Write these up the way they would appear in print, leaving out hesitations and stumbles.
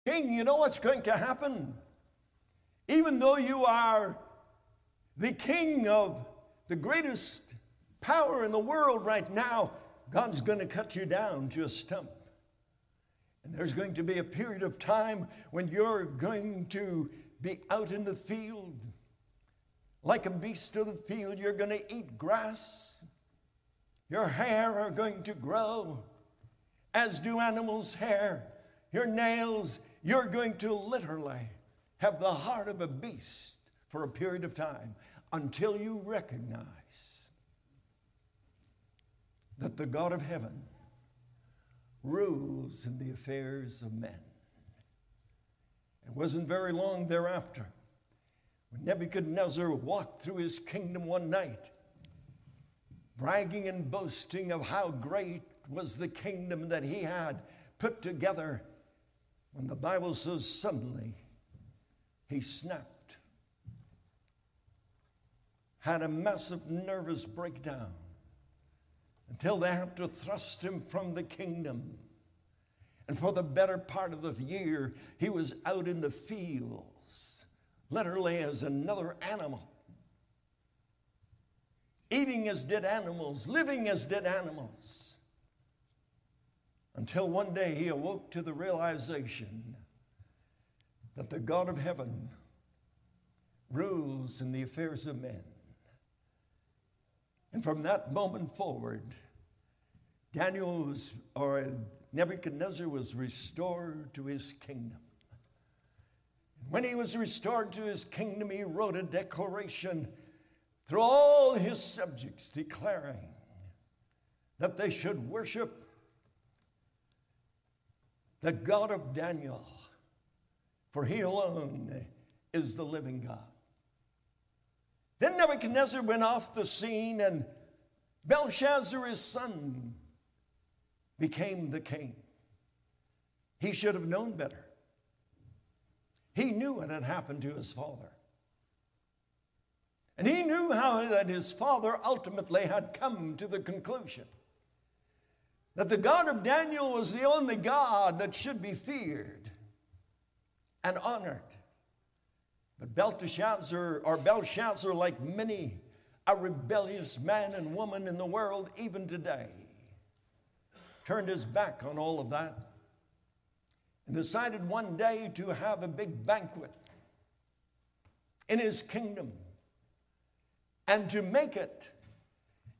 King, you know what's going to happen? Even though you are the king of the greatest power in the world right now, God's going to cut you down to a stump. And there's going to be a period of time when you're going to be out in the field. Like a beast of the field, you're going to eat grass. Your hair are going to grow, as do animals' hair. Your nails, you're going to literally have the heart of a beast for a period of time until you recognize that the God of heaven rules in the affairs of men. It wasn't very long thereafter when Nebuchadnezzar walked through his kingdom one night, bragging and boasting of how great was the kingdom that he had put together, when the Bible says suddenly he snapped, had a massive nervous breakdown, until they had to thrust him from the kingdom. And for the better part of the year, he was out in the fields, literally as another animal, eating as did animals, living as did animals, until one day he awoke to the realization that the God of heaven rules in the affairs of men. And from that moment forward, Nebuchadnezzar was restored to his kingdom. And when he was restored to his kingdom, he wrote a declaration through all his subjects declaring that they should worship the God of Daniel, for he alone is the living God. Then Nebuchadnezzar went off the scene, and Belshazzar, his son, became the king. He should have known better. He knew what had happened to his father. And he knew how that his father ultimately had come to the conclusion that the God of Daniel was the only God that should be feared and honored. But Belshazzar, like many a rebellious man and woman in the world even today, turned his back on all of that and decided one day to have a big banquet in his kingdom, and to make it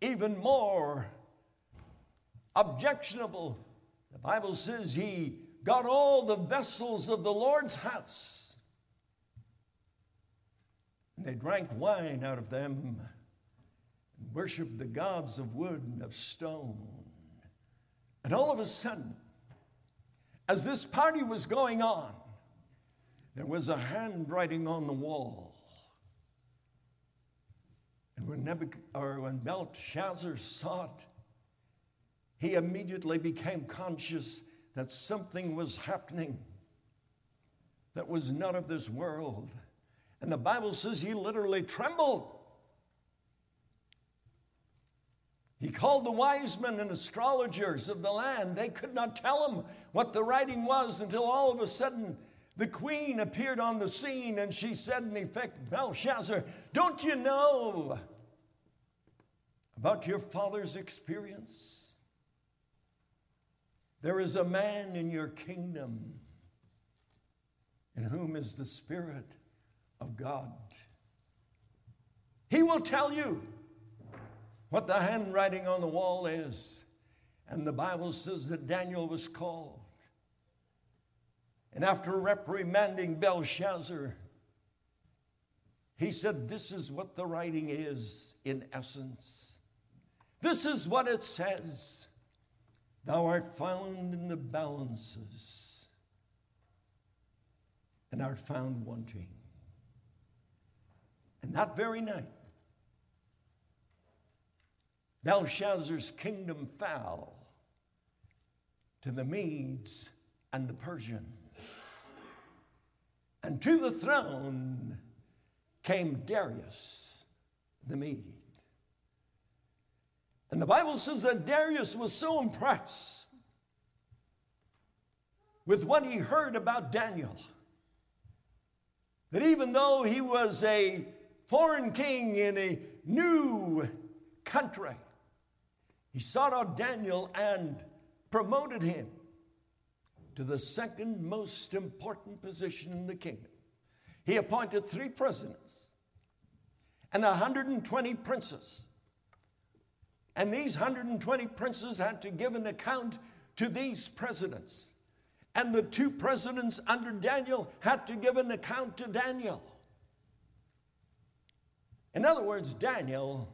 even more objectionable. The Bible says he got all the vessels of the Lord's house, and they drank wine out of them and worshiped the gods of wood and of stone. And all of a sudden, as this party was going on, there was a handwriting on the wall. And when Belshazzar saw it, he immediately became conscious that something was happening that was not of this world. And the Bible says he literally trembled. He called the wise men and astrologers of the land. They could not tell him what the writing was until all of a sudden the queen appeared on the scene, and she said in effect, Belshazzar, don't you know about your father's experience? There is a man in your kingdom in whom is the Spirit of God. He will tell you what the handwriting on the wall is. And the Bible says that Daniel was called. And after reprimanding Belshazzar, he said, this is what the writing is in essence. This is what it says. Thou art found in the balances and art found wanting. And that very night, Belshazzar's kingdom fell to the Medes and the Persians. And to the throne came Darius the Mede. And the Bible says that Darius was so impressed with what he heard about Daniel. That even though he was a foreign king in a new country, he sought out Daniel and promoted him to the second most important position in the kingdom. He appointed 3 presidents and 120 princes. And these 120 princes had to give an account to these presidents. And the 2 presidents under Daniel had to give an account to Daniel. In other words, Daniel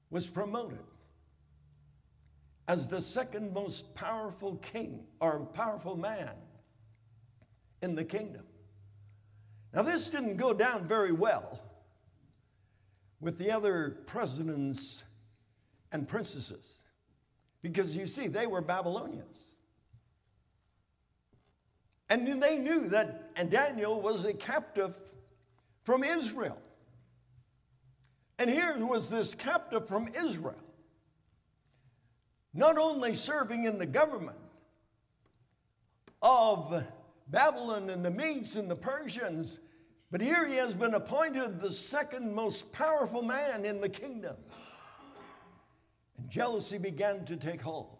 was promoted as the second most powerful king or powerful man in the kingdom. Now, this didn't go down very well with the other presidents and princesses, because you see, they were Babylonians. And they knew that Daniel was a captive from Israel. And here was this captive from Israel, not only serving in the government of Babylon and the Medes and the Persians, but here he has been appointed the second most powerful man in the kingdom. And jealousy began to take hold.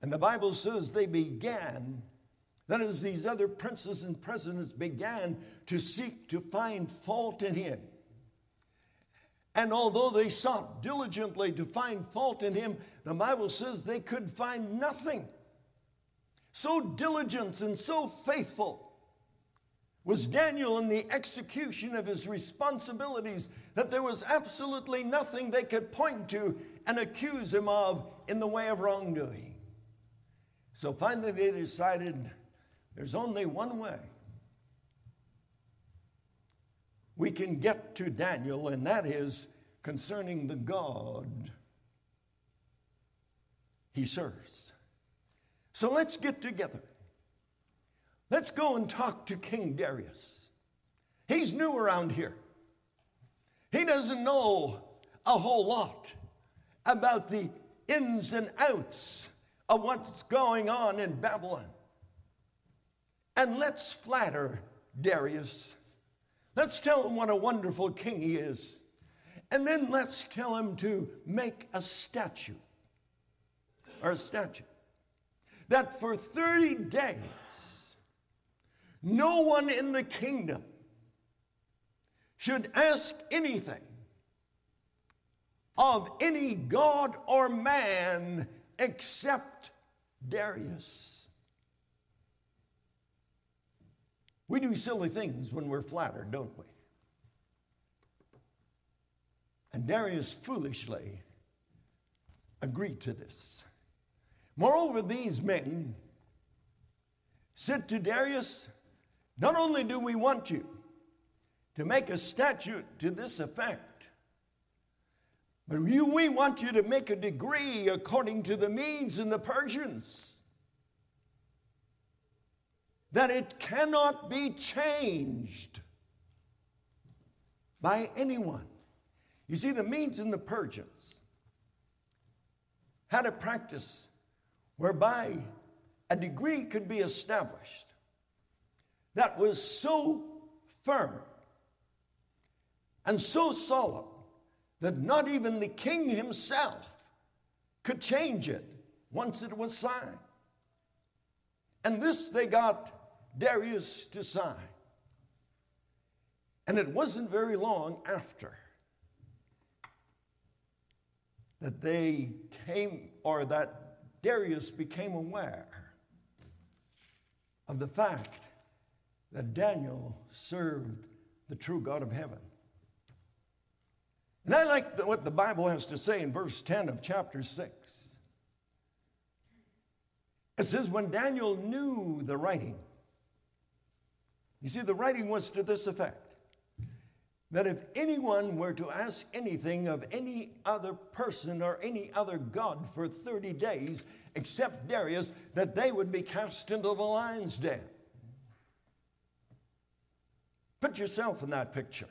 And the Bible says they began, that is, these other princes and presidents began to seek to find fault in him. And although they sought diligently to find fault in him, the Bible says they could find nothing. So diligent and so faithful was Daniel in the execution of his responsibilities that there was absolutely nothing they could point to and accuse him of in the way of wrongdoing. So finally they decided there's only one way we can get to Daniel, and that is concerning the God he serves. So let's get together. Let's go and talk to King Darius. He's new around here. He doesn't know a whole lot about the ins and outs of what's going on in Babylon. And let's flatter Darius. Let's tell him what a wonderful king he is. And then let's tell him to make a statue, that for 30 days, no one in the kingdom should ask anything of any god or man except Darius. We do silly things when we're flattered, don't we? And Darius foolishly agreed to this. Moreover, these men said to Darius, not only do we want you to make a statute to this effect, but we want you to make a decree according to the Medes and the Persians, that it cannot be changed by anyone. You see, the Medes and the Persians had a practice whereby a decree could be established that was so firm and so solid that not even the king himself could change it once it was signed. And this they got Darius to sign. And it wasn't very long after that they came, or that Darius became aware of the fact that Daniel served the true God of heaven. And I like what the Bible has to say in verse 10 of chapter 6. It says, when Daniel knew the writing, you see, the writing was to this effect, that if anyone were to ask anything of any other person or any other god for 30 days, except Darius, that they would be cast into the lion's den. Put yourself in that picture.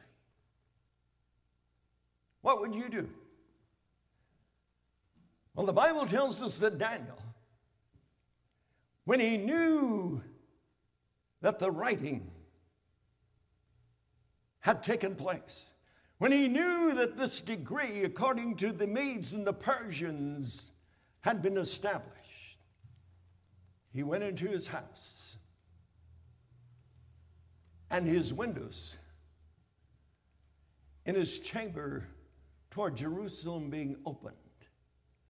What would you do? Well, the Bible tells us that Daniel when he knew that the writing had taken place, when he knew that this degree, according to the Medes and the Persians, had been established, he went into his house, and his windows in his chamber toward Jerusalem being open,